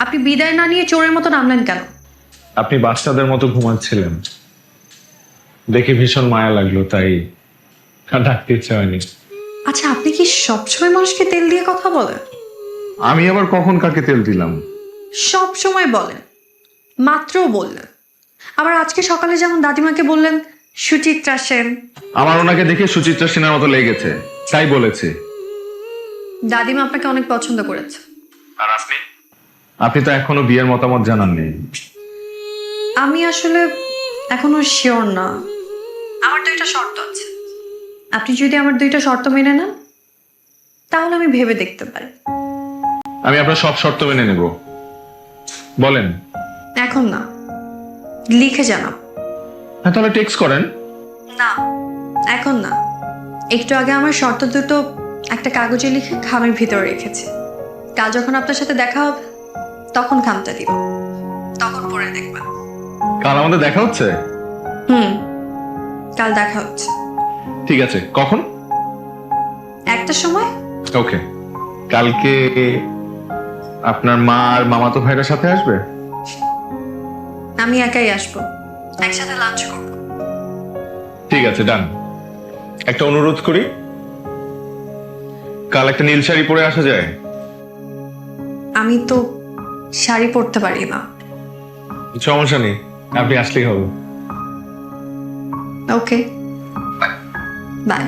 আপনি বিদায় না নিয়ে চোরের মতো নামলেন কেন? আপনি বাচ্চাদের মতো ঘুমাচ্ছিলেন, দেখে ভীষণ মায়া লাগলো, তাই আর ডাকতে ইচ্ছা হয়নি। আচ্ছা, আপনি কি সবসময় মানুষকে তেল দিয়ে কথা বলেন? আমি আবার কখন কাকে তেল দিলাম? সব সময় বলেন, মাত্রও বললেন। আবার আজকে সকালে যেমন দাদিমাকে বললেন সুচিত্রা সেন। আমার ওনাকে দেখে সুচিত্রা সেনের মতো লেগেছে, তাই বলেছে। দাদিমা আপনাকে অনেক পছন্দ করেছে। আর আপনি? আপনি তো এখনো বিয়ের মতামত জানাননি। আমি আসলে এখনো শিওর না। আমার 2টা শর্ত আছে। আপনি যদি আমার 2টা শর্ত মেনে নেন, তাহলে আমি ভেবে দেখতে পারি। আমি আপনার সব শর্ত মেনে নেব, বলেন। এখন না, লিখে জানাব। হ্যাঁ, তাহলে টেক্সট করেন। না, এখন না। একটু আগে আমার শর্ত দুটো একটা কাগজে লিখে খামের ভিতরে রেখেছি। কাল যখন আপনার সাথে দেখা হবে, তখন খামটা দিব, তখন পড়ে দেখবেন। কাল আমাদের দেখা হচ্ছে? কাল দেখা হচ্ছে। ঠিক আছে, কখন? 1টার সময়। ওকে। কালকে আপনার মা আর মামাতো ভাইরা সাথে আসবে? আমি একাই আসবো, একসাথে লাঞ্চ করবো। ঠিক আছে, ডান। একটা অনুরোধ করি, কাল একটা নীল শাড়ি পরে আসা যায়? আমি তো শাড়ি পরতে পারি না। সমস্যা নেই, আপনি আসলেই হবে। ওকে, বাই।